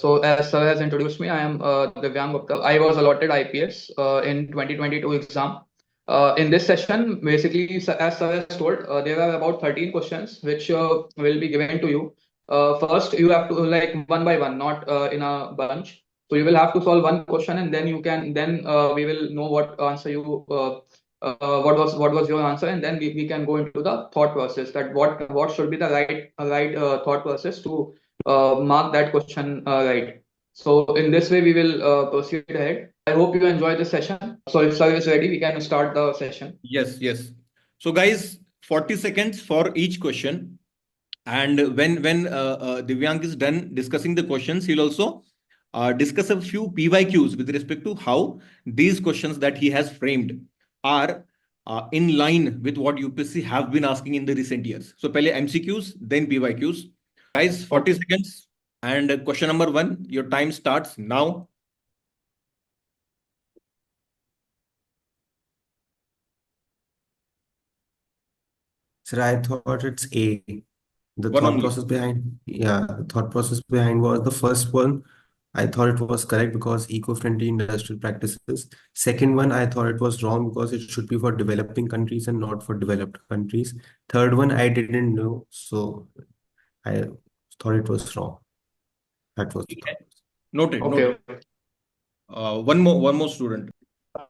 So as sir has introduced me, I am Divyang Gupta. I was allotted IPS in 2022 exam. In this session, basically, as sir has told, there are about 13 questions which will be given to you. First, you have to like one by one, not in a bunch. So you will have to solve one question, and then we will know what answer you what was your answer, and then we can go into the thought process that what should be the right thought process to mark that question right. So in this way, we will proceed ahead. I hope you enjoy the session. So if sir is ready, we can start the session. Yes, yes. So guys, 40 seconds for each question. And when Divyang is done discussing the questions, he'll also discuss a few PYQs with respect to how these questions that he has framed are in line with what UPSC have been asking in the recent years. So, pehle MCQs, then PYQs. Guys, 40 seconds. And question number 1, your time starts now. Sir, I thought it's A. The One thought only. process behind, the thought process behind was the first one. I thought it was correct because eco-friendly industrial practices. Second one, I thought it was wrong because it should be for developing countries and not for developed countries. Third one, I didn't know, so I thought it was wrong. That was the thought. Noted. Okay. Noted. One more student.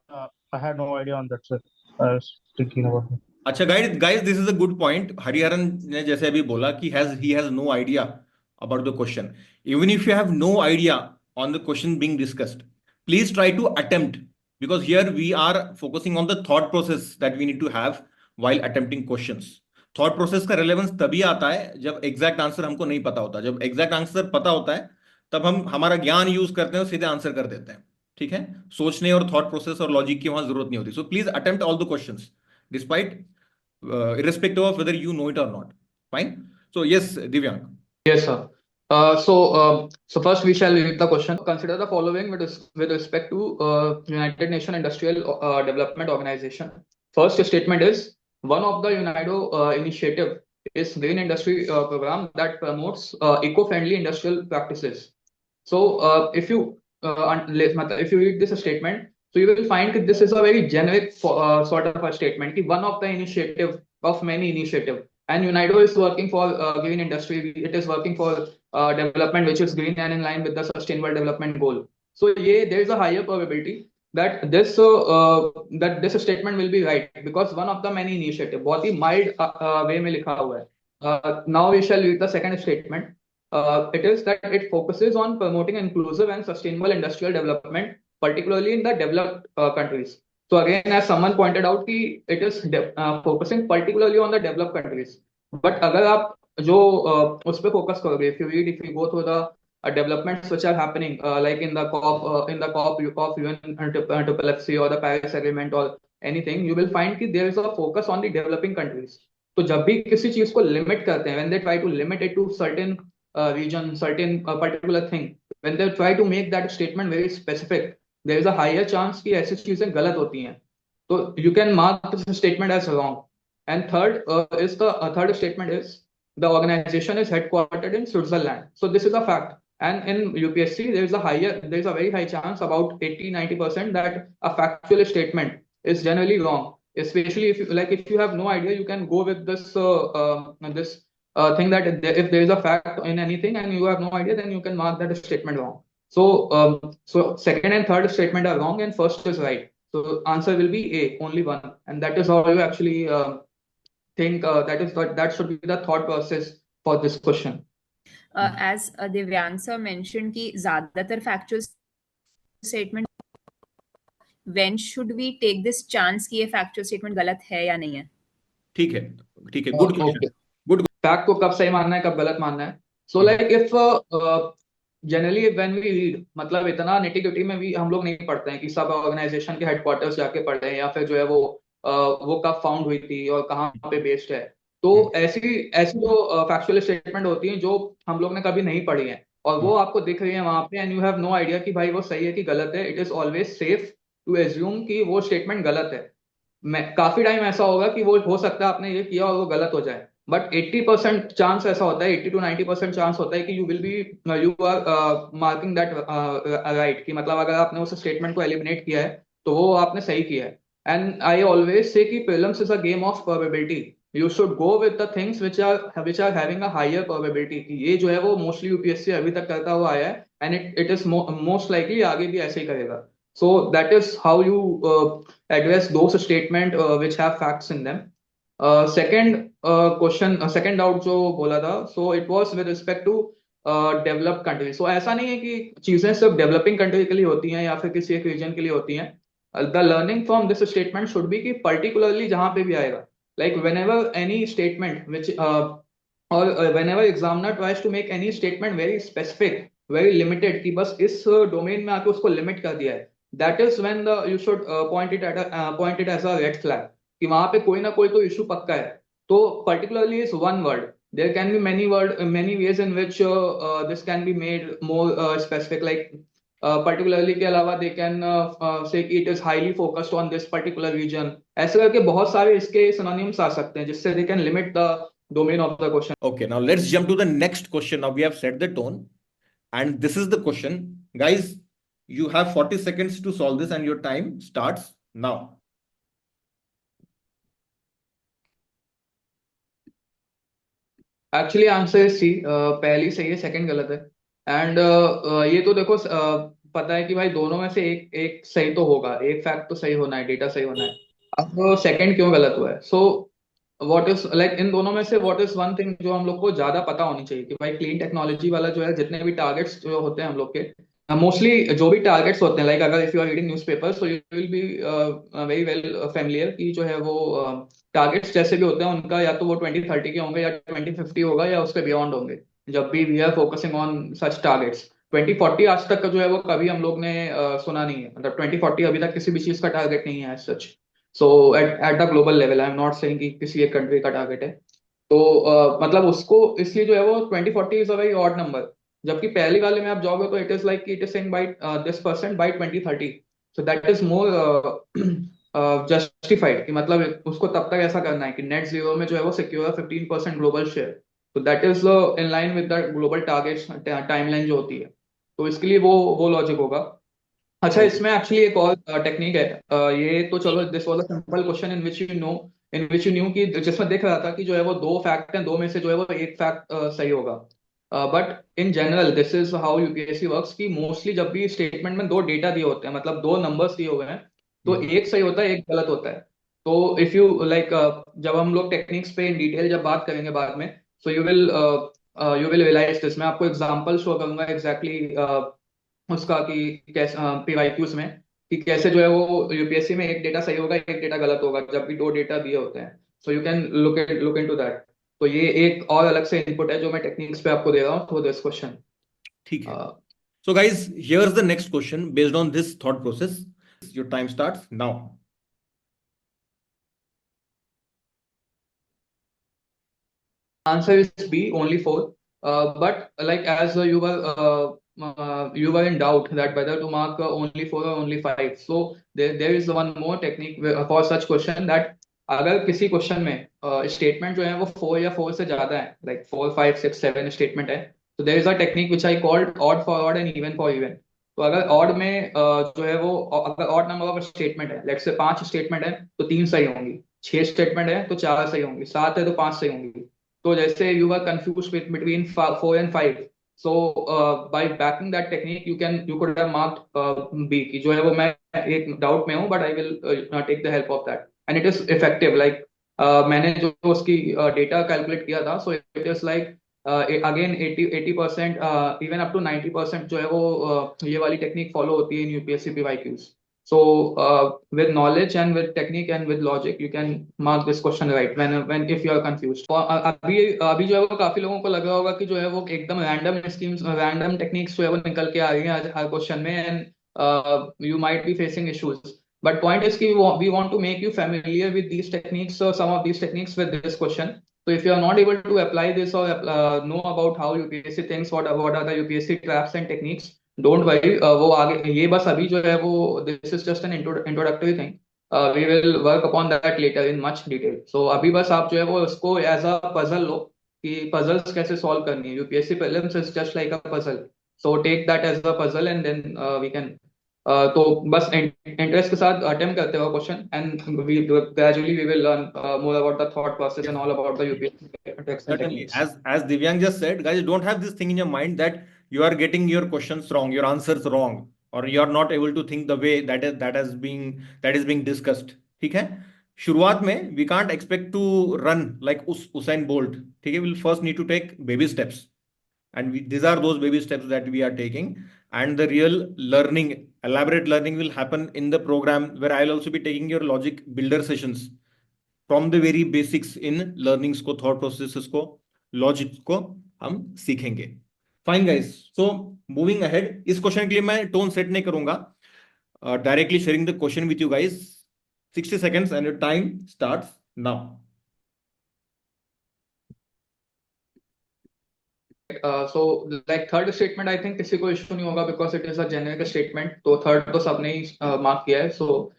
I had no idea on that, sir. I was thinking about it. अच्छा guys, this is a good point. Hariharan ने जैसे अभी बोला कि he has no idea about the question. Even if you have no idea on the question being discussed, please try to attempt, because here we are focusing on the thought process that we need to have while attempting questions. Thought process का relevance तभी आता है जब exact answer हमको नहीं पता होता. जब एग्जैक्ट आंसर पता होता है तब हम हमारा ज्ञान यूज करते हैं और सीधे आंसर कर देते हैं. ठीक है, सोचने और थॉट प्रोसेस और लॉजिक की वहां जरूरत नहीं होती. So please attempt all the questions despite irrespective of whether you know it or not. Fine. So yes, Divyang. Yes, sir. So first we shall read the question. Consider the following with respect to United Nations Industrial Development Organization. First statement is one of the UNIDO initiative is Green Industry Program that promotes eco-friendly industrial practices. So if you read this statement, so you will find that this is a very generic sort of a statement. One of the initiative of many initiative, and UNIDO is working for green industry. It is working for development which is green and in line with the sustainable development goal. So there is a higher probability that this statement will be right because one of the many initiative बहुत ही mild way में लिखा हुआ है. Now we shall read the second statement. It is that it focuses on promoting inclusive and sustainable industrial development, particularly in the developed countries. So again, as someone pointed out, it is focusing particularly on the developed countries. But अगर आप जो उस पे focus करोगे, if you go through the developments which are happening, like in the COP of UN triple or the Paris Agreement or anything, you will find that there is a focus on the developing countries. तो जब भी किसी चीज को limit करते हैं, when they try to limit it to certain region, certain particular thing, when they try to make that statement very specific, there is a higher chance कि ऐसी चीजें गलत होती हैं. So you can mark this statement as wrong. And third statement is the organization is headquartered in Switzerland. So this is a fact. And in UPSC, there is a very high chance, about 80-90%, that a factual statement is generally wrong. Especially if you have no idea, you can go with this thing that if there is a fact in anything and you have no idea, then you can mark that statement wrong. So second and third statement are wrong and first is right. So answer will be A, only one, and that is how you actually think that should be the thought process for this question. As Divyang sir mentioned कि ज़्यादातर factual statement, when should we take this chance कि ये factual statement गलत है या नहीं है? ठीक है, good question. Good. Fact को कब सही मानना है, कब गलत मानना है? So like if generally when we read, मतलब इतना nitty-gritty में भी हम लोग नहीं पढ़ते हैं कि सब ऑर्गेनाइजेशन के हेडक्वार्टर्स जाके पढ़ रहे हैं या फिर जो है वो कब फाउंड हुई थी और कहाँ पे बेस्ड है. तो ऐसी जो फैक्चुअल स्टेटमेंट होती है जो हम लोग ने कभी नहीं पढ़ी है और वो आपको दिख रही है वहां पे and you have no idea कि भाई वो सही है कि गलत है, it is always safe to assume कि वो स्टेटमेंट गलत है. काफी टाइम ऐसा होगा कि वो हो सकता है आपने ये किया और वो गलत हो जाए, बट 80% चांस ऐसा होता है, 80 to 90% चांस होता है कि you will be you are marking that right, कि मतलब अगर आपने उस स्टेटमेंट को एलिमिनेट किया है तो वो आपने सही किया है. एंड आई ऑलवेज से कि prelims is a game of probability. You should go with the things which are having a higher probability. ये जो है वो मोस्टली यूपीएससी अभी तक करता हुआ आया है, and it is most likely आगे भी ऐसे ही करेगा. सो that is how you address those statement which have facts in them. Second question, second doubt जो बोला था, so it was with respect to developed country. So ऐसा नहीं है कि चीजें सिर्फ डेवलपिंग कंट्री के लिए होती हैं या फिर किसी एक रीजन के लिए होती हैं. The learning from this statement should be कि पर्टिकुलरली जहां पे भी आएगा, like whenever any statement which और whenever examiner tries to make any statement very specific, very limited, कि बस इस डोमेन में आके उसको लिमिट कर दिया है, that is when the you should point it as a red flag, कि वहां पे कोई ना कोई तो इशू पक्का है. तो particularly is one word. There can be many ways in which this can be made more specific. Like particularly के अलावा they can say कि it is highly focused on this particular region. ऐसे करके बहुत सारे इसके synonyms आ सकते हैं जिससे they can limit the domain of the question. Okay, now let's jump to the next question. Now we have set the tone, and this is the question. Guys, you have 40 seconds to solve this, and your time starts now. Actually answer C, पहली सही है, second गलत है. And ये तो देखो पता है कि भाई दोनों में से एक एक सही तो होगा, एक फैक्ट तो सही होना है, डेटा सही होना है. अब सेकंड क्यों गलत हुआ है? So what is like in दोनों में से व्हाट इज वन थिंग जो हम लोग को ज्यादा पता होनी चाहिए, कि भाई क्लीन टेक्नोलॉजी वाला जो है, जितने भी टारगेट्स जो होते हैं हम लोग के, मोस्टली जो भी टारगेट्स होते हैं, लाइक अगर if you are reading newspaper so you will be very well familiar कि जो है वो टारगेट्स जैसे भी होते हैं उनका या तो वो 2030 के होंगे या 2050 होगा या उसके बियॉन्ड होंगे. जब भी we are focusing on such targets, 2040 आज तक का जो है वो कभी हम लोग ने सुना नहीं है. मतलब 2040 अभी तक किसी भी चीज का टारगेट नहीं है such. So at the global level, I am not saying कि किसी एक कंट्री का टारगेट है. तो मतलब उसको इसलिए जो है वो 2040 is a very odd number. जबकि पहली वाले में आप जाओगे तो it is like it is saying by this percent by 2030. So that is more justified, कि मतलब उसको तब तक ऐसा करना है कि नेट जीरो में जो है वो सिक्योर 15% ग्लोबल शेयर. तो that is in line with the global target timeline जो होती है. तो इसके लिए वो लॉजिक होगा. अच्छा, इसमें एक्चुअली एक और टेक्निक है. ये तो चलो this was a simple question in which you new कि जिसमें देख रहा था कि जो है वो दो फैक्ट हैं, दो में से जो है वो एक फैक्ट सही होगा. But in general this is how UPSC works, कि मोस्टली जब भी स्टेटमेंट में दो डेटा दिए होते हैं, मतलब दो नंबर्स दिए हुए हैं, तो एक सही होता है, एक गलत होता है. तो इफ यू लाइक जब हम लोग टेक्निक्स पे इन डिटेल जब बात करेंगे बाद में, so you will realize this. मैं आपको एग्जांपल शो करूंगा एग्जैक्टली उसका कि कैसे पीवाईक्यूज में, कि कैसे जो है वो यूपीएससी में एक डेटा सही होगा, एक डेटा गलत होगा जब भी दो डेटा दिए होते हैं. सो you can look into that. तो ये एक और अलग से इनपुट है जो मैं टेक्निक्स पे आपको दे रहा हूँ फॉर दिस क्वेश्चन. ठीक है. So guys, here's the next question based on this thought process. Your time starts now. Answer is B, only 4. But like as you were in doubt that whether to mark only 4 or only 5. So there is one more technique for such question, that अगर किसी question में statement जो है वो 4 या 4 से ज्यादा है, लाइक 4, 5, 6, 7 स्टेटमेंट है, तो there is a technique which I called odd for odd and even for even. तो अगर ऑड में जो है वो अगर ऑड नंबर ऑफ स्टेटमेंट है, लेट्स से 5 स्टेटमेंट है तो 3 सही होंगी, 6 स्टेटमेंट है तो 4 सही होंगी, 7 है तो 5 सही होंगी. तो जैसे you are confuse between 4 and 5, so by backing that technique you could have marked B, की जो है वो मैं एक डाउट में हूँ but I will take the help of that, and it is effective. Like मैंने जो उसकी डेटा कैलकुलेट किया था, so it is like again 80% even up to 90% जो है वो ये वाली टेक्निक फॉलो होती है इन UPSC PYQs. So with knowledge and with technique and with logic, you can mark this question right when if you are confused. अभी जो है वो काफी लोगों को लग रहा होगा कि जो है वो एकदम रैंडम स्कीम्स, रैंडम टेक्निक्स जो है वो निकल के आ रही हैं हर क्वेश्चन में, and you might be facing issues. But point is कि we want to make you familiar with these techniques, some of these techniques with this question. So if you are not able to apply this or know about how UPSC thinks, what are the UPSC traps and techniques, don't worry. वो आगे ये बस अभी जो है वो this is just an introductory thing. we will work upon that later in much detail. So अभी बस आप जो है वो उसको as a puzzle लो कि puzzles कैसे solve करनी है. UPSC prelims is just like a puzzle. So take that as a puzzle and then we can तो बस इंटरेस्ट के साथ अटेम्प्ट करते हो question and we gradually we will learn more about the thought process and all about the UPSC techniques and Certainly, techniques. as Divyang just said, guys, don't have this thing in your mind that you are getting your questions wrong, your answers wrong, or you are not able to think the way that is being discussed. ठीक है. शुरुआत में we can't expect to run like Usain Bolt. ठीक है. We'll first need to take baby steps, and these are those baby steps that we are taking. And the real learning, elaborate learning, will happen in the program where I'll also be taking your logic builder sessions. From the very basics in learnings को, thought processes को, logic को हम सीखेंगे. Fine guys, so moving ahead. इस question के लिए मैं tone set नहीं करूंगा, directly sharing the question with you guys. 60 seconds and your time starts now. So like third statement I think किसी को इशू नहीं होगा because it is a generic statement. तो third तो सबने ही मार्क किया है, so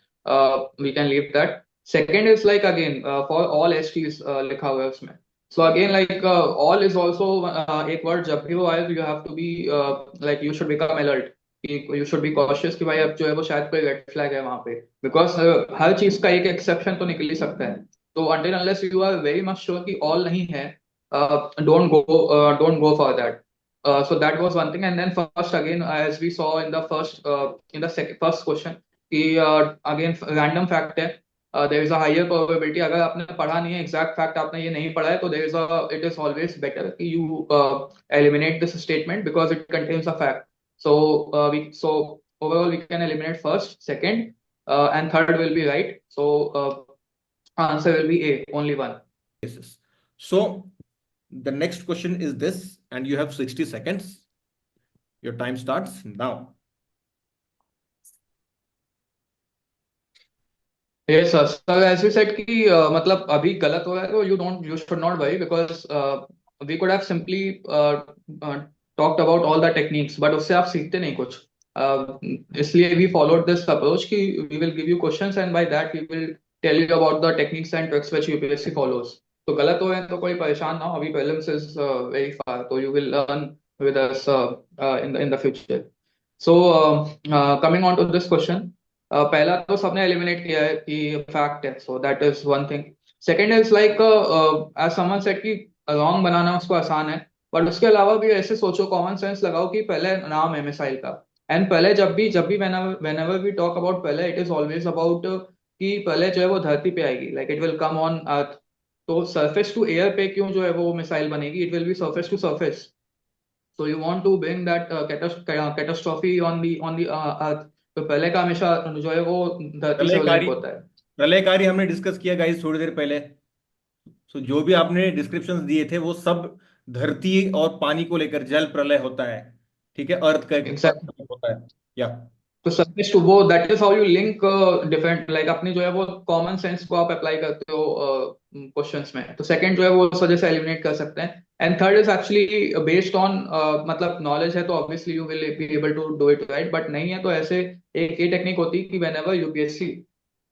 we can leave that. Second is like again for all STs लिखा हुआ है उसमें. So again like all is also एक word जब भी वो आए you have to be like you should become alert. You should be cautious कि भाई अब जो है वो शायद कोई रेड फ्लैग है वहां पे, because हर चीज का एक एक्सेप्शन तो निकल ही सकता है. तो until unless you are very much sure कि all नहीं है, don't go for that. So that was one thing. And then first again, as we saw in the first question, कि again random fact है. There is a higher probability. अगर आपने पढ़ा नहीं है exact fact, आपने ये नहीं पढ़ा है, तो it is always better कि you eliminate this statement because it contains a fact. So overall we can eliminate first, second, and third will be right. So answer will be A, only one. So the next question is this, and you have 60 seconds. Your time starts now. Yes, sir. So as you said कि मतलब अभी गलत हो रहा है तो you should not worry because we could have simply talked about all the techniques, but उससे आप सीखते नहीं कुछ. इसलिए we followed this approach कि we will give you questions and by that we will tell you about the techniques and tricks which UPSC follows. तो गलत हो रहे हैं तो कोई परेशान ना हो. अभी prelims is very far, so you will learn with us in the future. So coming on to this question. पहला तो सबने एलिमिनेट किया है कि फैक्ट है, so that is one thing. Second is like as someone said कि wrong बनाना उसको आसान है, बट उसके अलावा भी ऐसे सोचो, कॉमन सेंस लगाओ कि पहले नाम है मिसाइल का. एंड पहले जब भी व्हेनेवर वी टॉक अबाउट पहले, इट इज ऑलवेज अबाउट कि पहले जो है वो धरती पे आएगी, like it will come on earth. तो सरफेस टू एयर पे क्यों जो है वो मिसाइल बनेगी? It will be surface to surface. So you want to bring that catastrophe on the earth. तो पहले का हमेशा जो है वो धरती से लिंक होता है. प्रलयकारी हमने डिस्कस किया गाइस थोड़ी देर पहले. सो जो भी आपने डिस्क्रिप्शंस दिए थे वो सब धरती और पानी को लेकर जल प्रलय होता है. ठीक है, अर्थ का Exactly. होता है. या तो सरफेस टू वो, that is how you link different, like अपनी जो है वो कॉमन सेंस को आप अप्लाई करते हो क्वेश्चंस में. तो सेकंड जो है वो उस वजह से एलिमिनेट कर सकते हैं. And third is actually based on मतलब नॉलेज है तो obviously you will be able to do it right, but नहीं है तो ऐसे एक ये टेक्निक होती है कि whenever UPSC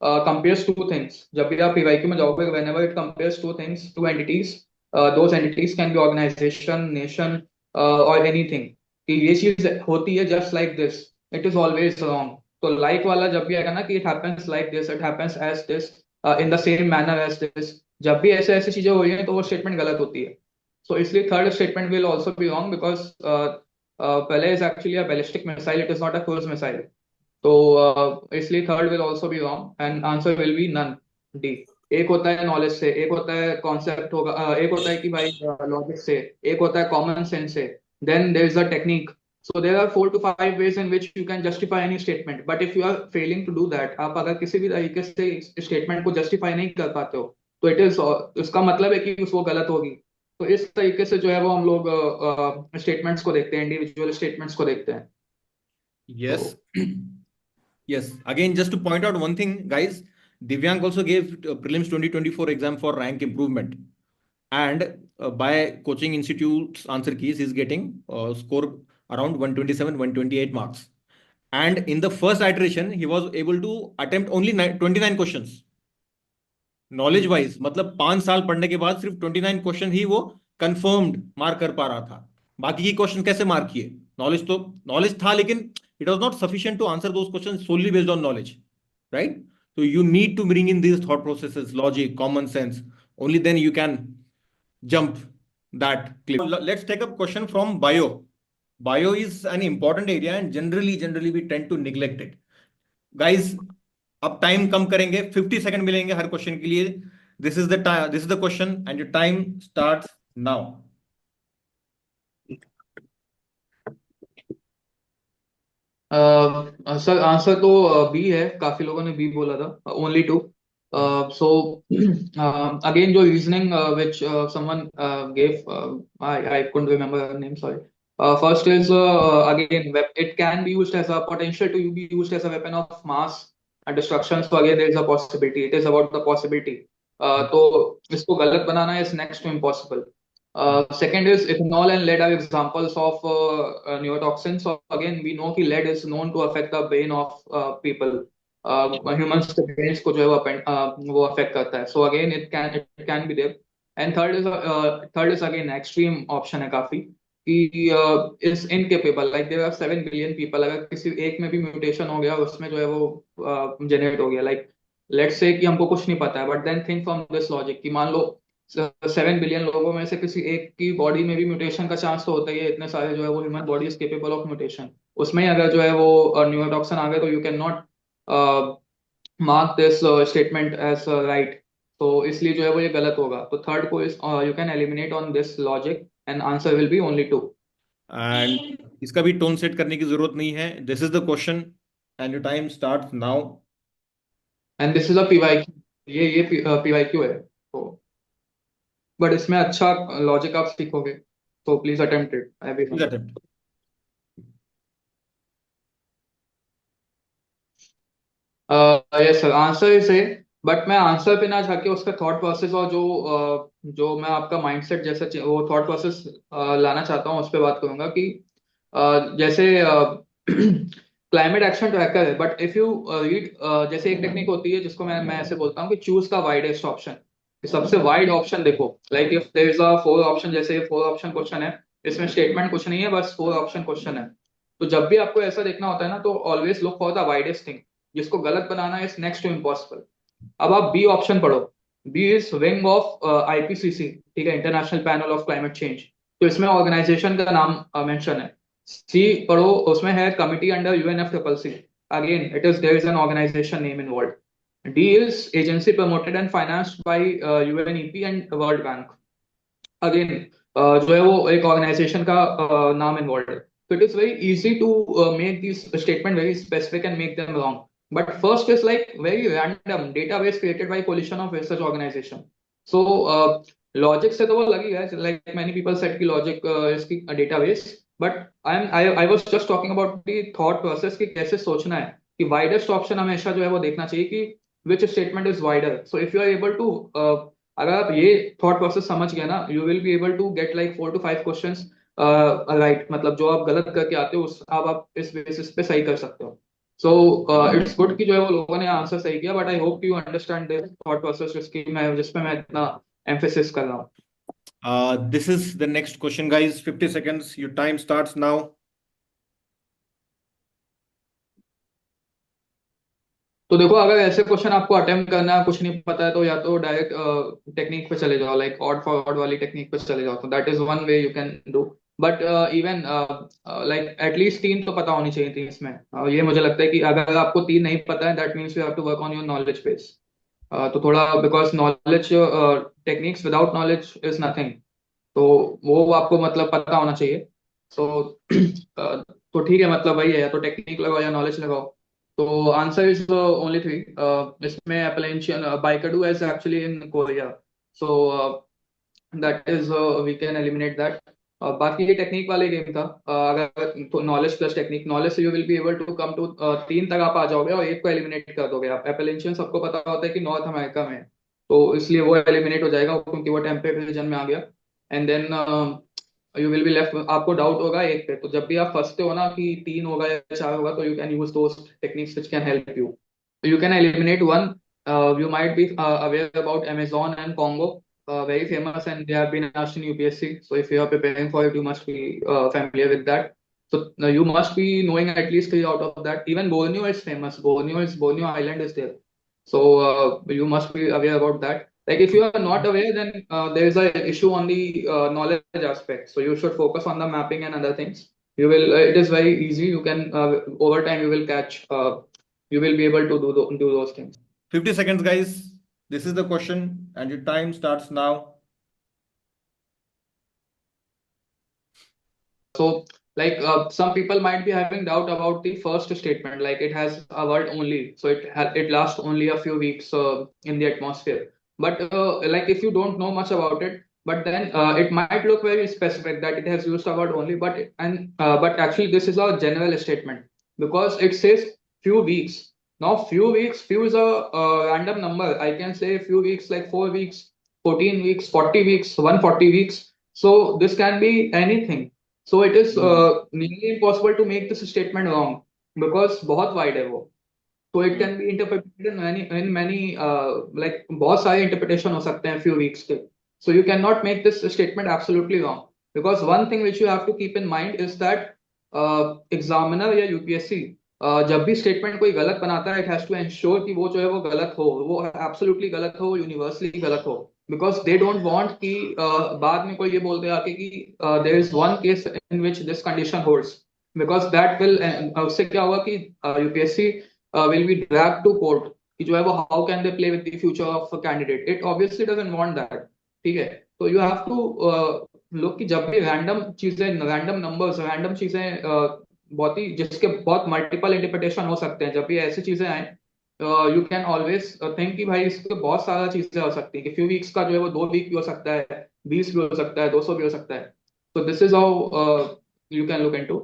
compares two things, जब भी आप पीवाईक्यू में जाओगे, whenever it compares two things, two entities, those entities can be organisation, nation और एनीथिंग, कि ये चीज होती है just like this, it is always wrong. तो लाइक वाला जब भी आएगा ना कि it happens like this, it happens as this, in the same manner as this, जब भी ऐसे ऐसी चीजें हो रही हैं तो वो स्टेटमेंट गलत होती है. सो इसलिए third statement will also be wrong because पहले is actually a ballistic missile, it is not a cruise missile. तो इसलिए third will also be wrong and answer will be none, D. एक होता है नॉलेज से, एक होता है कॉन्सेप्ट होगा, एक होता है कि भाई लॉजिक से, एक होता है कॉमन सेंस से, then there is a technique. So there are 4 to 5 ways in which you can justify any statement. But if you are failing to do that, आप अगर किसी भी तरीके से स्टेटमेंट को जस्टिफाई नहीं कर पाते हो, तो इट इज, उसका मतलब है कि वो गलत होगी. तो इस तरीके से जो है वो हम लोग स्टेटमेंट्स को देखते हैं, इंडिविजुअल स्टेटमेंट्स को देखते हैं. yes. Yes, again just to point out one thing guys, Divyang also gave prelims 2024 exam for rank improvement, and by coaching institute's answer keys he is getting score around 127 128 marks. and in the first iteration he was able to attempt only 29 questions. Knowledge wise मतलब 5 साल पढ़ने के बाद सिर्फ 29 question ही वो confirmed mark कर पा रहा था. बाकी के क्वेश्चन कैसे मार्क किए? नॉलेज था, लेकिन it was not sufficient to answer those question solely based on knowledge, right? So you need to bring in these thought processes, logic, common sense. Only then you can jump that cliff. Let's take up question from bio. Bio is an important area and generally we tend to neglect it. Guys, अब time कम करेंगे, 50 second मिलेंगे हर question के लिए. This is the time, this is the question and your time starts now. Sir answer तो B है, काफी लोगों ने बी बोला था, ओनली टू. सो अगेन जो reasoning which someone gave, I couldn't remember her name, sorry. First is again it can be used as a potential to be used as a weapon of mass destruction. So again there is a possibility, it is about the possibility. तो इसको गलत बनाना is next to impossible. Second is ethanol and lead are examples of neurotoxins. So again we know कि lead is known to affect the brain of people. Humans के brains को जो है वो affect करता है. So again it can be there. And third is again extreme option है काफी कि is incapable. Like there are 7 billion people. अगर किसी एक में भी mutation हो गया उसमें जो है वो generate हो गया. Like let's say कि हमको कुछ नहीं पता है, but then think from this logic कि मान लो 7 बिलियन लोगों में से किसी एक की बॉडी में भी म्यूटेशन का चांस तो होता ही है. इतने सारे जो है वो human body is capable of mutation. उसमें ही अगर जो है वो न्यूरोटॉक्सिन आ गए तो you can not mark this statement as right. तो इसलिए जो है वो ये गलत होगा. तो थर्ड को you can eliminate on this logic and answer will be only 2. And इसका भी टोन सेट करने की जरूरत नहीं है. This is the question and your time starts now. And this is a PYQ. ये पीवाईक्यू है. तो बट इसमें अच्छा लॉजिक आप सीखोगे. तो please attempt it please attempt. Yes sir, answer is a. But मैं आंसर पे ना जाके उसका थॉट प्रोसेस और जो मैं आपका माइंडसेट जैसे वो थॉट प्रोसेस लाना चाहता हूँ उस पर बात करूंगा कि जैसे क्लाइमेट एक्शन ट्रैकर है. बट इफ यू रीड, जैसे एक टेक्निक होती है जिसको मैं ऐसे बोलता हूँ कि चूज का वाइडेस्ट ऑप्शन. सबसे वाइड ऑप्शन देखो. Like if there is a 4 option, जैसे 4 ऑप्शन क्वेश्चन है, इसमें स्टेटमेंट कुछ नहीं है, बस 4 ऑप्शन क्वेश्चन है. तो जब भी आपको ऐसा देखना होता है ना, तो always look for the widest thing. जिसको गलत बनाना है इज नेक्स्ट टू इम्पॉसिबल. अब आप बी ऑप्शन पढ़ो. B is wing of IPCC, ठीक है, international panel of climate change. तो इसमें ऑर्गेनाइजेशन का नाम मेंशन है. सी पढ़ो, उसमें है committee under UNFCCC. Again it is there is an organisation name involve. D is agency promoted and financed by UNEP and World Bank. Again जो है वो एक ऑर्गेनाइजेशन का नाम इन्वॉल्व है. So it is very easy to make these statement very specific and make them wrong. But first is like very random database created by coalition of research organization. So logic से तो वो लगी है, like many people said कि logic इसकी database. But I was just talking about the thought process कि कैसे सोचना है. कि वाइडेस्ट ऑप्शन हमेशा जो है वो देखना चाहिए कि which statement is wider. So if you are able to अगर आप ये thought process समझ गए ना, you will be able to get like 4 to 5 questions right. मतलब जो आप गलत करके आते हो उस आप इस बेसिस पे सही कर सकते हो. So it's good कि जो है वो लोगों ने आंसर सही किया. But I hope you understand the thought process जिसपे मैं इतना emphasis कर रहा हूँ. This is the next question, guys. 50 seconds. Your time starts now. तो देखो, अगर ऐसे क्वेश्चन आपको अटेम्प्ट करना है, कुछ नहीं पता है, तो या तो डायरेक्ट टेक्निक पे चले जाओ, लाइक ऑड फॉरवर्ड वाली टेक्निक पे चले जाओ. तो that is one way you can do. But even like at least 3 तो पता होनी चाहिए थी इसमें. ये मुझे लगता है कि अगर आपको 3 नहीं पता है, that means you have to work on your knowledge base. तो थोड़ा, because knowledge techniques without knowledge is nothing. तो वो आपको मतलब पता होना चाहिए. सो तो ठीक है, मतलब वही है, या तो टेक्निक लगाओ या नॉलेज लगाओ. तो आंसर इज ओनली 3. इसमें Appalachian Baekdu is actually in Korea. So that is we can eliminate that. बाकी ये टेक्निक वाले गेम था. अगर नॉलेज प्लस टेक्निक, नॉलेज से you will be able to come to 3 तक आप आ जाओगे और एक को एलिमिनेट कर दोगे आप. एपलेंशियन सबको पता होता है कि नॉर्थ अमेरिका में है, तो इसलिए वो एलिमिनेट हो जाएगा क्योंकि वो टेम्परेट रीजन में आ गया. And then you will be left, आपको डाउट होगा एक पे, तो जब भी आप फंसते हो ना कि 3 होगा या 4 होगा, तो you can use those techniques which can help you. You can eliminate one. You might be aware about Amazon and Congo, very famous, and they have been asked in UPSC. So if you are preparing for it, you must be familiar with that. So you must be knowing at least 3 out of that. Even Borneo is famous. Borneo Island is there. So you must be aware about that. Like if you are not aware, then there is a issue on the knowledge aspect. So you should focus on the mapping and other things. You will. It is very easy. You can over time you will catch. You will be able to do those things. 50 seconds, guys. This is the question, and your time starts now. So, like some people might be having doubt about the first statement, like it has a word only, so it lasts only a few weeks in the atmosphere. But like if you don't know much about it, but then it might look very specific that it has used a word only, but actually this is a general statement because it says few weeks. Now, few is a random number. I can say few weeks like 4 weeks, 14 weeks, 40 weeks, 140 weeks. So this can be anything. So it is nearly impossible to make this statement wrong because बहुत wide है वो. So it can be interpreted in many like बहुत सारे interpretation हो सकते हैं few weeks के. So you cannot make this statement absolutely wrong because one thing which you have to keep in mind is that examiner या UPSC जब भी statement कोई गलत बनाता है, it has to ensure कि वो जो है वो गलत हो, वो absolutely गलत हो, universally गलत हो. Because they don't want कि बाद में कोई ये बोल दे आके कि there is one case in which this condition holds. Because that will उससे क्या होगा कि UPSC will be dragged to court कि जो है वो how can they play with the future of a candidate. It obviously doesn't want that. ठीक है, तो you have to look कि जब भी random चीजें, random numbers, random चीजें बहुत ही जिसके बहुत मल्टीपल इंटरप्रिटेशन हो सकते हैं, जब भी ऐसी चीजें आए यू कैन ऑलवेज थिंक कि भाई इसके बहुत सारा चीजें हो सकती है कि फ्यू वीक्स का जो है वो 2 वीक भी हो सकता है, 20 भी हो सकता है, 200 भी हो सकता है. तो this is how you can look into.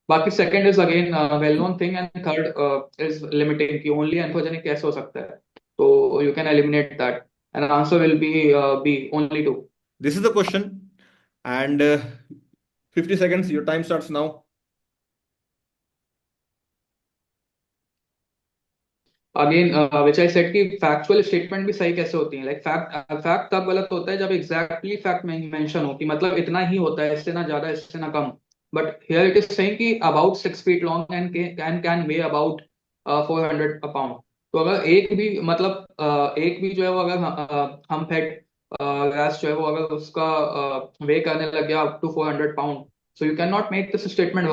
बाकी second is again well known thing and third is limiting कि ओनली एंथोजेनिक कैसे हो सकता है, तो you can eliminate that and answer will be only 2. This is the question, and 50 seconds. Your time starts now. Again which I said कि factual statement भी सही कैसे होती है. लाइक फैक्ट तब गलत होता है जब एग्जैक्टली फैक्ट मेंशन हो कि मतलब इतना ही होता है, इससे ना ज्यादा इससे ना कम. But here it is saying कि about 6 feet long and can weigh about 400 pound. तो अगर एक भी मतलब एक भी जो है वो अगर हम फैट गैस जो है वो अगर उसका वे करने लग गया up to 400 pound, so you can not make this statement,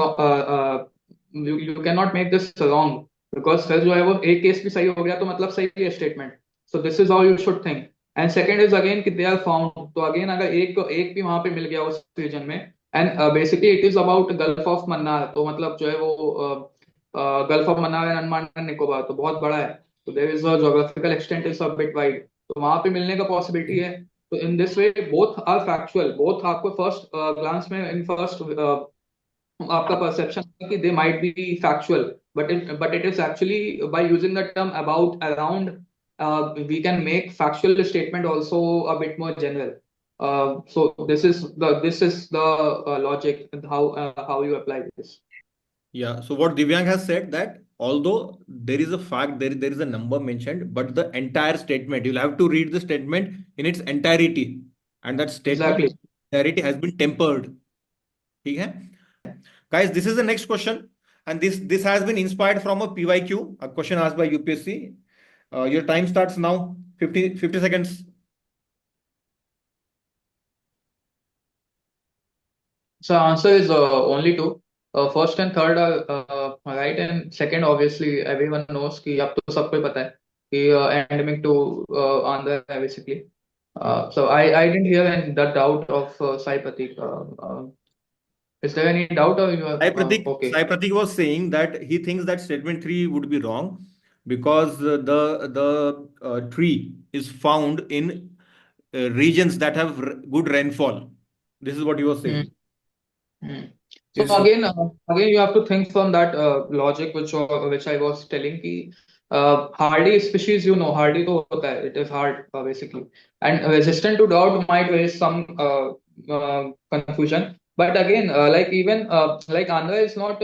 you can not make this wrong because फिर जो है वो एक केस भी सही हो गया तो मतलब सही है statement. So this is how you should think. And second is again कि दे आर फाउंड. तो अगेन अगर एक भी वहां पे मिल गया उस रीजन में, and basically it is about gulf of Mannar, तो मतलब जो है वो gulf of Mannar and Andaman and Nicobar तो बहुत बड़ा है. तो there is a geographical extent is a bit wide, तो वहां पे मिलने का पॉसिबिलिटी है. तो in this way both are factual, both आपको फर्स्ट ग्लांस में इन फर्स्ट आपका परसेप्शन है कि they might be factual, but it is actually by using the term about, around, we can make factual statement also a bit more general. So this is the logic and how you apply this. Yeah. So what Divyang has said, that although there is a fact, there is a number mentioned, but the entire statement, you'll have to read the statement in its entirety, and that statement Exactly. entirety has been tempered. ठीक है? Guys, this is the next question, and this has been inspired from a PYQ, a question asked by UPSC. Your time starts now. 50 seconds. So answer is only 2. First and third are right, and second obviously everyone knows कि अब तो सबको ही पता है कि endemic to Andhra है basically. So I didn't hear the doubt of Sai Pratik. Is there any doubt or you are okay? Sai Pratik was saying that he thinks that statement 3 would be wrong because the tree is found in regions that have good rainfall. This is what he was saying. So again you have to think from that logic which I was telling कि hardy species, hardy तो होता है, it is hard basically, and resistant to drought might raise some confusion. But again, like even like Andhra is not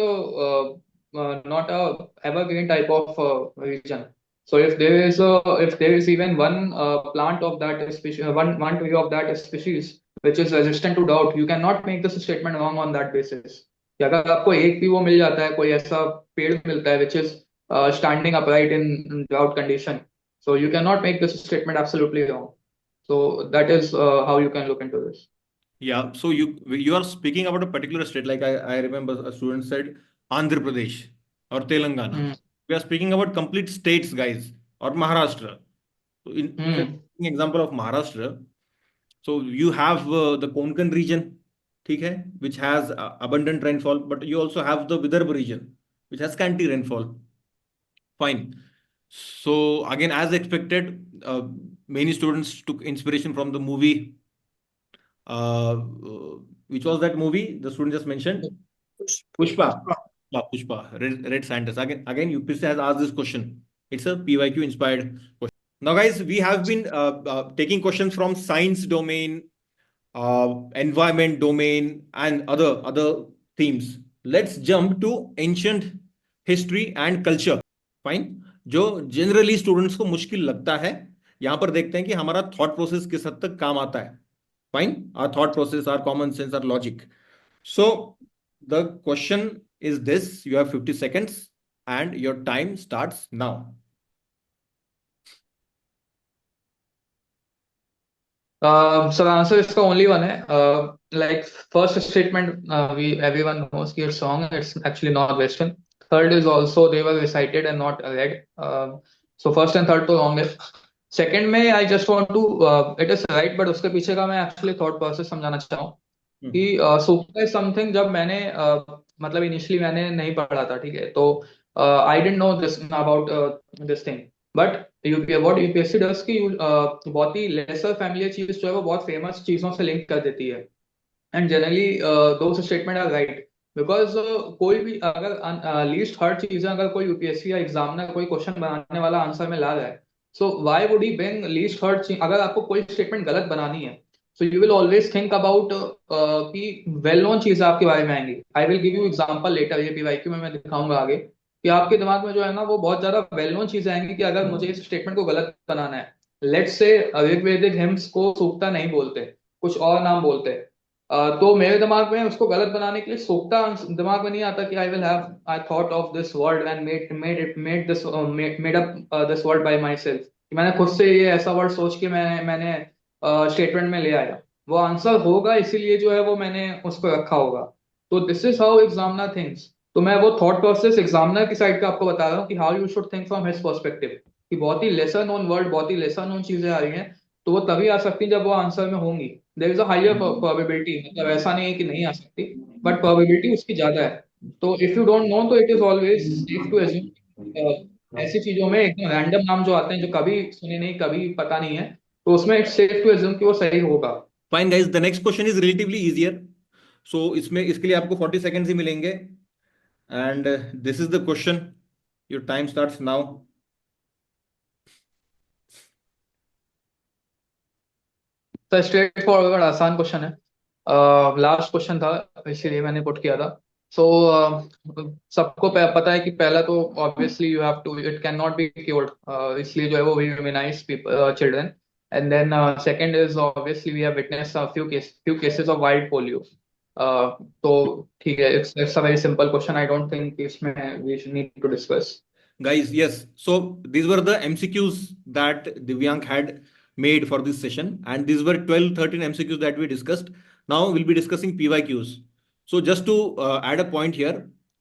a evergreen type of region. So if there is even one plant of that species, one tree of that species which is resistant to drought, you cannot make this statement wrong on that basis. कि अगर आपको एक भी वो मिल जाता है, कोई ऐसा पेड़ मिलता है which is standing upright in drought condition, so you cannot make this statement absolutely wrong. So that is how you can look into this. Yeah, so you are speaking about a particular state. Like I remember a student said Andhra Pradesh or Telangana. Hmm. We are speaking about complete states, guys, or Maharashtra. So in if I'm Hmm. taking example of Maharashtra, so you have the Konkan region, ठीक है, which has abundant rainfall, but you also have the Vidarbha region, which has scanty rainfall. Fine. So again, as expected, many students took inspiration from the movie. Uh, which was that movie the student just mentioned? Pushpa. Pushpa. Red Santos. Again, UPSC has asked this question. It's a PYQ inspired question. Now, guys, we have been taking questions from science domain, environment domain, and other themes. Let's jump to ancient history and culture. Fine, जो generally students को मुश्किल लगता है, यहां पर देखते हैं कि हमारा थॉट प्रोसेस किस हद तक काम आता है. Fine, our thought process, our common sense, our logic. So the question is this, you have 50 seconds and your time starts now. So the answer is only one है. Like first statement, we everyone knows कि it's wrong. It's actually not Western. Third is also they were recited and not read. So first and third तो wrong है. Second में I just want to it is right, but उसके पीछे का मैं actually thought process समझाना चाहता हूँ कि सूक्ता is something जब मैंने मतलब initially मैंने नहीं पढ़ा था, ठीक है, तो I didn't know this about this thing. But what UPSC does की बहुत ही लेसर फैमिलियर चीज जो है वो बहुत फेमस चीजों से लिंक कर देती है. And generally those statement are right because कोई भी अगर लीस्ट हर चीजें अगर कोई यूपीएससी या एग्जामिनर कोई क्वेश्चन बनाने वाला आंसर में ला रहा है, so why would he bring least हर चीज. अगर आपको कोई स्टेटमेंट गलत बनानी है, so you will always think about कि वेल नोन चीज आपके बारे में आएंगी. I will give you example later, ये पीवाईक्यू में मैं दिखाऊंगा आगे कि आपके दिमाग में जो है ना वो बहुत ज्यादा वेल नोन चीजें आएंगी कि अगर मुझे इस स्टेटमेंट को गलत बनाना है, लेट्स से ऋग्वेदिक हिम्स को सूक्ता नहीं बोलते, कुछ और नाम बोलते हैं, तो मेरे दिमाग में उसको गलत बनाने के लिए सूक्ता दिमाग में नहीं आता कि I thought of this word and made up this word by my self. मैंने खुद से ये ऐसा वर्ड सोच के मैंने स्टेटमेंट में ले आया. वो आंसर होगा इसीलिए जो है वो मैंने उसको रखा होगा. तो this is how examiner thinks. तो मैं वो थॉट प्रोसेस एग्जामिनर की साइड का आपको बता रहा हूँ कि how you should think from his perspective, कि बहुत ही लेसर नोन वर्ड, बहुत ही लेसर नोन चीजें आ रही हैं, तो वो तभी आ सकती जब वो आंसर में होंगी. There is a higher probability, मतलब ऐसा नहीं है कि नहीं आ सकती, बट प्रोबेबिलिटी उसकी ज्यादा है. तो इफ यू डोंट नो तो it is always safe to assume ऐसी चीजों में एकदम रैंडम नाम जो आते हैं जो कभी सुने नहीं, कभी पता नहीं है, तो उसमें इट्स सेफ टू एज्यूम कि वो सही होगा. Fine guys, the next question is relatively easier. सो इसमें इसके लिए आपको 40 seconds ही मिलेंगे. And this is the question, your time starts now. तो स्ट्रेट फॉरवर्ड आसान क्वेश्चन है. लास्ट क्वेश्चन था इसीलिए मैंने पुट किया था. सो सबको पता है कि पहला तो obviously you have to, it can not be cured, इसलिए जो है वो we immunize children. And then second is obviously we have witness few cases of wild polio. तो ठीक है, it's a very simple question. I don't think इसमें we need to discuss. Guys, yes. So these were the MCQs that Divyank had made for this session, and these were 12-13 MCQs that we discussed. Now we'll be discussing PYQs. So just to add a point here,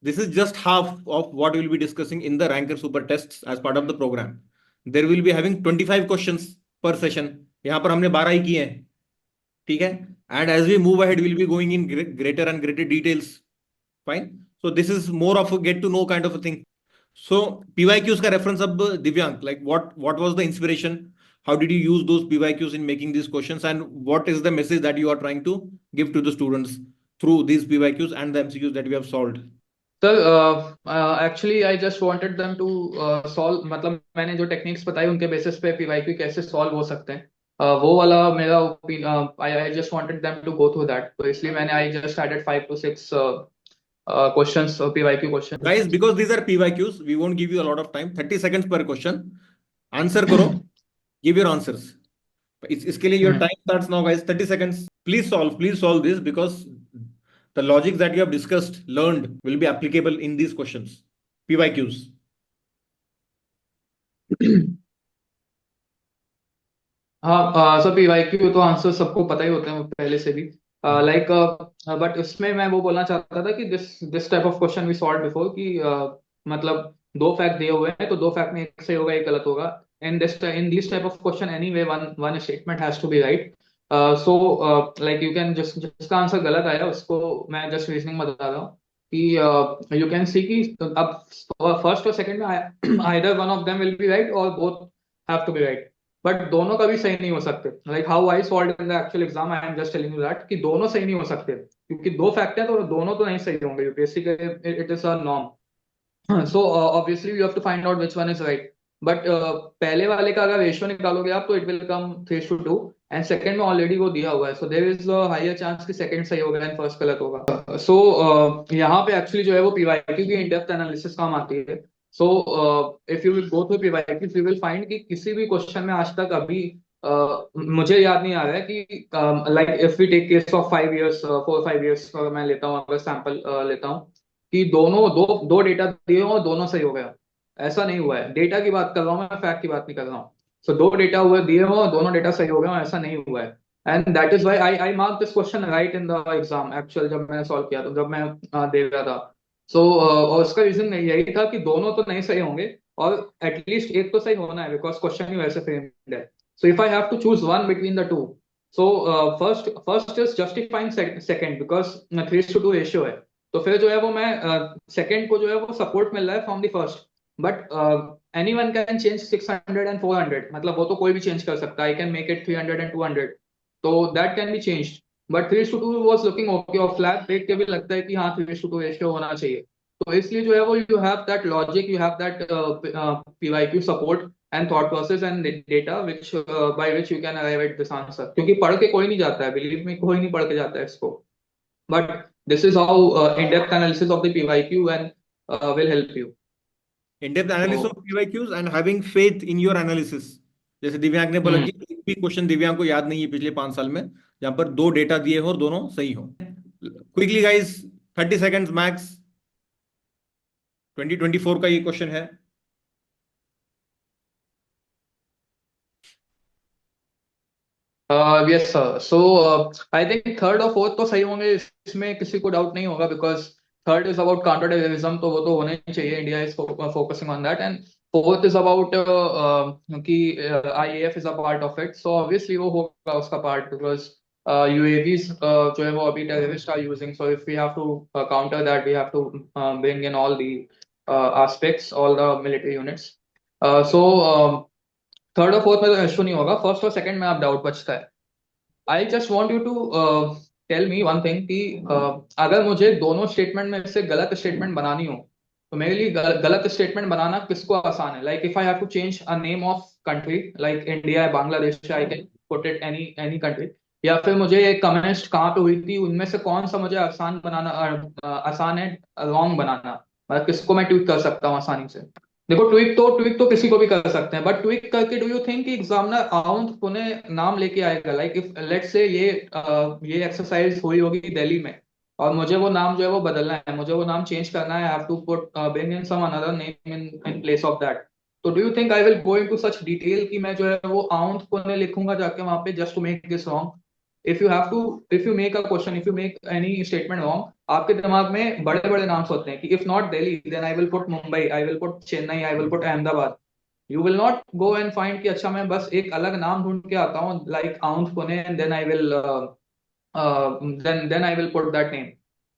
this is just half of what we'll be discussing in the Ranker Super Tests as part of the program. There will be having 25 questions per session. यहाँ पर हमने 12 ही किए हैं, ठीक है? And as we move ahead, we'll be going in greater and greater details. Fine. So this is more of a get to know kind of a thing. So PYQs का reference अब दिव्यांक, like what was the inspiration? How did you use those PYQs in making these questions, and what is the message that you are trying to give to the students through these PYQs and the MCQs that we have solved? Sir actually I just wanted them to solve, मतलब मैंने जो techniques बताई उनके basis पे PYQ कैसे solve हो सकते हैं. वो वाला मेरा I just wanted them to go through that, तो इसलिए मैंने I just added 5 to 6 questions, PYQ question. Guys, because these are PYQs, we won't give you a lot of time. 30 seconds per question. Answer करो. Give your answers. इसके लिए your time starts now, guys. 30 seconds. Please solve this, because the logic that you have discussed, learned, will be applicable in these questions. PYQs. हाँ, सब PYQ तो answer सबको पता ही होते हैं पहले से भी, लाइक बट इसमें मैं वो बोलना चाहता था कि this type of question we solve before, कि मतलब दो फैक्ट दिए हुए हैं तो दो फैक्ट में एक सही होगा एक गलत होगा, in this type of question anyway one statement has to be right. So like you can just, जिसका आंसर गलत आया उसको मैं जस्ट रीजनिंग बता रहा हूँ कि यू कैन सी कि अब फर्स्ट और सेकंड में either one of them will be right or both have to be right, but दोनों कभी सही नहीं हो सकते। Like how I solve in the actual exam, I am just telling you that कि दोनों सही नहीं हो सकते, क्योंकि दो फैक्ट है तो दोनों तो नहीं सही होंगे यूपीएससी के, it is a norm. So obviously you have to find out which one is right, but पहले वाले का अगर रेशियो निकालोगे आप तो it will come 3:2, and second में ऑलरेडी वो दिया हुआ है, so there is a higher chance कि सेकंड सही होगा एंड फर्स्ट गलत होगा। सो यहाँ पे एक्चुअली जो है वो पीवाईक्यू की इन डेप्थ एनालिसिस काम आती है। So if you will go through PYQ you will find कि किसी भी क्वेश्चन में आज तक अभी मुझे याद नहीं आ रहा है कि like if we take case of 5 years 4-5 years मैं लेता हूँ, अगर सैंपल लेता हूँ कि दोनों दो दो डेटा दिए हों और दोनों सही हो गया, ऐसा नहीं हुआ है। डेटा की बात कर रहा हूँ मैं, फैक्ट की बात नहीं कर रहा हूँ। सो दो डेटा हुए दिए हो और दोनों डेटा सही हो गए, ऐसा नहीं हुआ है, and that is why I mark this question right in the exam actual, जब मैंने सॉल्व किया तो जब मैं दे रहा था। सो और उसका रीजन यही था कि दोनों तो नहीं सही होंगे और एटलीस्ट एक तो सही होना है, बिकॉज क्वेश्चन ही वैसे फ्रेम्ड है। So if I have to choose one between the two, so first is justifying second, because 3:2 ratio है, तो फिर जो है वो मैं सेकंड को जो है वो सपोर्ट मिल रहा है from the first, but anyone can change 600 and 400, मतलब वो तो कोई भी चेंज कर सकता है, I can make it 300 and 200, तो that can be changed, but 3:2 was looking okay, और फ्लैट देख के भी लगता है कि हाँ 3:2 रेशियो होना चाहिए, तो इसलिए जो है वो you have that logic, you have that PYQ support and thought process and data which by which you can arrive at this answer, क्योंकि पढ़ के कोई नहीं जाता है, बिलीव में कोई नहीं पढ़ के जाता है इसको, but this is how in depth analysis of the PYQ and will help you. In-depth analysis of PYQs and having faith in your analysis. जैसे दिव्यांग ने बोला कि एक भी क्वेश्चन दिव्यांग को याद नहीं है पिछले 5 साल में जहां पर दो डेटा दिए हो और दोनों सही हो। Quickly guys, 30 seconds max. 2024 का ये क्वेश्चन है। Yes sir, so I think third और फोर्थ तो सही होंगे, इसमें किसी को डाउट नहीं होगा, because third is about counter terrorism, तो वो तो होने ही चाहिए, India is focusing on that, and fourth is about कि IAF is a part of it, so obviously वो होगा उसका पार्ट, बिकॉज UAVs जो है वो अभी terrorist are using, so if we have to counter that we have to bring in all the aspects, all the military units, so third और fourth में तो इशू नहीं होगा, फर्स्ट और सेकंड में आप डाउट बचता है। I just want you to tell me one thing कि अगर मुझे दोनों स्टेटमेंट में से गलत स्टेटमेंट बनानी हो तो मेरे लिए गलत स्टेटमेंट बनाना किसको आसान है, like if I have to change a name of country like India है, बांग्लादेश है, I can put it any country, या फिर मुझे कमेंट कहाँ पे हुई थी, उनमें से कौन सा मुझे आसान बनाना आसान है रॉन्ग बनाना, मतलब किसको मैं ट्वीट कर सकता हूँ आसानी से। देखो ट्विक तो किसी को भी कर सकते हैं, बट ट्विक करके डू यू थिंक कि एग्जामिनर आउंट पुणे नाम लेके आएगा, लाइक इफ लेट्स से ये एक्सरसाइज हुई होगी दिल्ली में और मुझे वो नाम जो है वो बदलना है, मुझे वो नाम चेंज करना है, I have to put bring in some another name in place of that, तो do you think I will go into such detail कि मैं जो है वो आउंट पुणे लिखूंगा जाके वहां पे just to make this wrong. If you make a question, if you make any statement wrong, आपके दिमाग में बड़े बड़े नाम होते हैं कि if not Delhi then I will put Mumbai, I will put Chennai, I will put Ahmedabad, you will not go and find कि अच्छा मैं बस एक अलग नाम ढूंढ के आता हूँ like Aundh Pune and then I will put that name,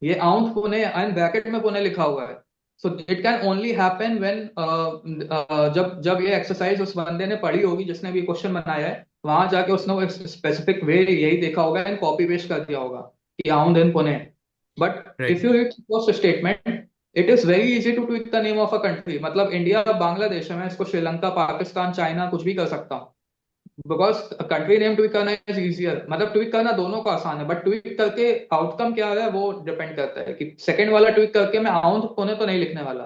ये आउंट पुणे एंड ब्रैकेट में पुणे लिखा हुआ है, so it can only happen when जब जब ये एक्सरसाइज उस बंदे ने पढ़ी होगी जिसने भी क्वेश्चन बनाया है, वहां जाके उसने वो स्पेसिफिक वे यही देखा होगा एंड कॉपी पेस्ट कर दिया होगा कि Aundh in Pune, but if you hit first statement it is very easy to tweet the name of a country, मतलब इंडिया बांग्लादेश है, मैं इसको श्रीलंका पाकिस्तान चाइना कुछ भी कर सकता हूँ, बिकॉज कंट्री नेम ट्विक करना इज इजियर, मतलब ट्विक करना दोनों को आसान है, बट ट्विक करके आउटकम क्या है वो डिपेंड करता है कि सेकंड वाला ट्विक करके मैं आऊं तो कोने तो नहीं लिखने वाला।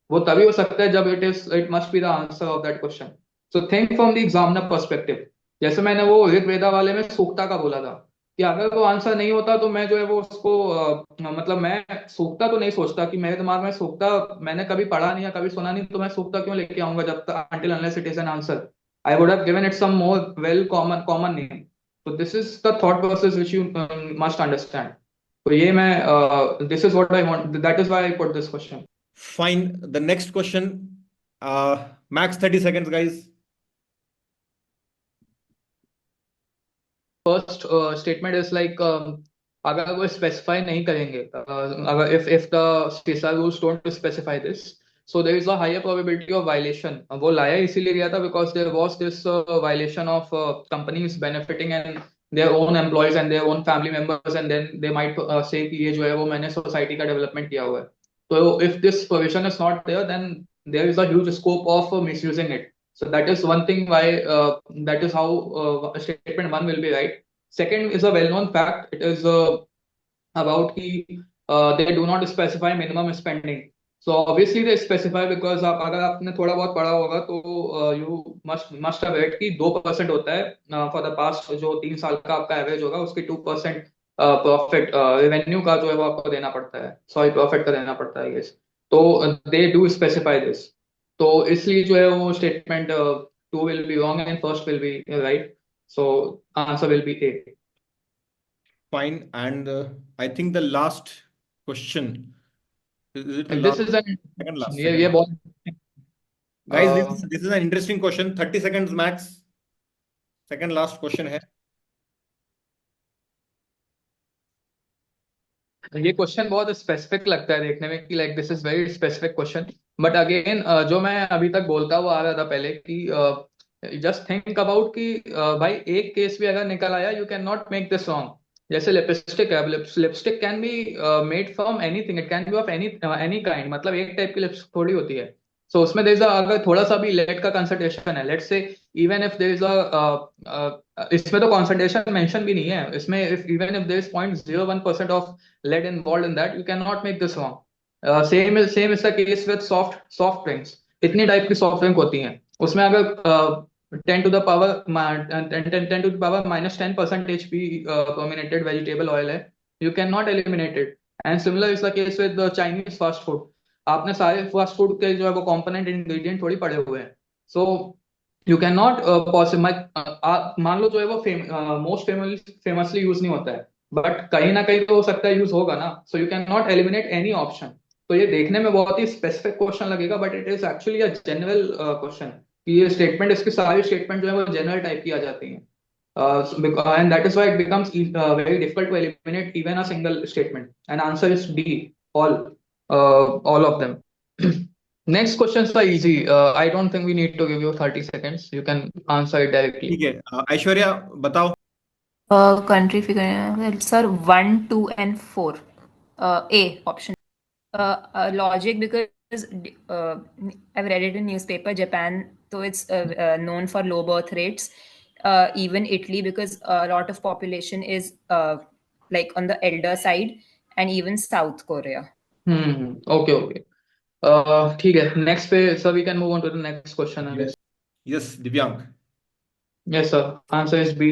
वो तभी हो सकता है जब it must be the answer of that question. So think from the examiner perspective. जैसे मैंने वो ऋग्वेदा वाले में सूक्ता का बोला था कि अगर वो आंसर नहीं होता तो मैं जो है वो उसको मतलब मैं सूक्ता तो नहीं सोचता कि मेरे दिमाग में सूक्ता मैंने कभी पढ़ा नहीं या कभी सुना नहीं, तो मैं सूक्ता क्यों लेके आऊंगा जब तक until unless it is an answer. I would have given it some more well common name. So this is the thought process which you must understand. तो ये मैं this is what I want. That is why I put this question. Fine. The next question, max 30 seconds, guys. First statement is like अगर वो specify नहीं करेंगे, अगर if the CSR rules don't specify this, so there is a higher probability of violation. वो लाया इसीलिए गया था because there was this violation of companies benefiting and their own employees and their own family members, and then they might say कि ये जो है वो मैंने society का development किया हुआ है। So if this provision is not there, then there is a huge scope of misusing it. So that is one thing why that is how statement one will be right. Second is a well-known fact. It is about कि they do not specify minimum spending. So obviously they specify because आप अगर आपने थोड़ा बहुत पढ़ा होगा तो you must have read कि 2% होता है for the past जो 3 साल का आपका एवरेज होगा उसके 2% प्रॉफिट रेवेन्यू का जो है वो आपको देना पड़ता है, सॉरी प्रॉफिट का देना पड़ता है गेस। तो दे डू स्पेसिफाई दिस, तो इसलिए जो है वो statement 2 will be wrong and first will be right, so answer will B A. Fine. And I think the last question. Is it the And last? this is an Second last. ये Second last. बहुत Guys, this is an interesting question. 30 seconds max. Second last question है. ये question बहुत specific लगता है देखने में कि like this is very specific question, but again जो मैं अभी तक बोलता हुआ आ रहा था पहले कि जस्ट थिंक अबाउट कि भाई एक केस भी अगर निकल आया you can not make this wrong. जैसे लिपस्टिक है, lipstick can be made from anything, it can be of any kind, मतलब एक टाइप की लिपस्टिक थोड़ी होती है। सो उसमें देयर इज अगर थोड़ा सा भी लेट का कंसंट्रेशन है, लेट्स से इवन इफ देयर इज इसमें तो कंसंट्रेशन मेंशन भी नहीं है इसमें, if even if there is 0.01% of lead involved in that, you cannot make this wrong. Same is the case with soft drinks. इतनी टाइप की सॉफ्ट ड्रिंक होती हैं, उसमें अगर 10 to the power 10 to the power -10% HP permeated vegetable oil है, you cannot eliminate it. And similar is the case with the Chinese fast food. आपने सारे fast food के जो है वो कंपोनेंट इंग्रेडिएंट थोड़ी पड़े हुए हैं, सो यू कैन नॉट पॉसिबल मान लो जो है वो मोस्ट फेमसली यूज नहीं होता है, बट कहीं ना कहीं तो हो सकता है यूज होगा ना, सो you can not eliminate any option. तो ये देखने में बहुत ही स्पेसिफिक क्वेश्चन लगेगा, but it is actually a general question कि ये स्टेटमेंट, इसकी सारी स्टेटमेंट जो है वो जनरल टाइप की आ जाती हैं, and that is why it becomes very difficult to eliminate even a single statement, and answer is D, all of them. Next questions are easy. I don't think we need to give you 30 seconds. You can answer it directly. ठीक है, ऐश्वर्या बताओ. Country figure, sir, 1, 2 and 4. A option. Logic, because I've read it in newspaper. Japan, so it's known for low birth rates. Even Italy, because a lot of population is like on the elder side, and even South Korea. Okay. ठीक है, next पे sir we can move on to the next question, I guess. Yes, Divyank. Yes sir, answer is B.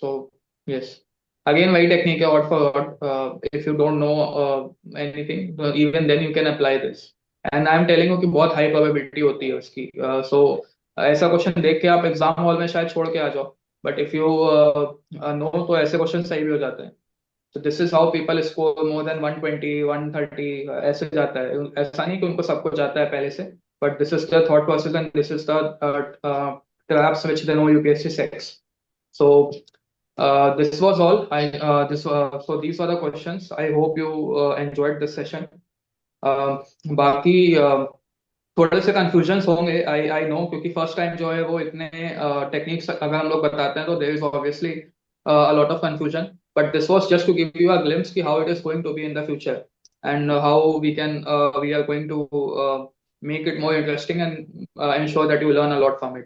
So yes, again very technique है, word for word. If you don't know anything, even then you can apply this, and I am telling you कि बहुत high probability होती है उसकी, so ऐसा question देख के आप एग्जाम हॉल में शायद छोड़ के आ जाओ, बट इफ यू नो तो ऐसे क्वेश्चन सही भी हो जाते हैं। So this is how people score more than 120, 130 ऐसे जाता है, ऐसा नहीं कि उनको सब कुछ जाता है पहले से, but this is the thought process and this is the traps which they know UPSC sets. So this was all. So these were the questions. I hope you enjoyed this session. बाकी थोड़े से confusion होंगे, I know, क्योंकि first time जो है वो इतने techniques अगर हम लोग बताते हैं तो there is obviously a lot of confusion, but this was just to give you a glimpse ki how it is going to be in the future, and how we are going to make it more interesting and ensure that you learn a lot from it.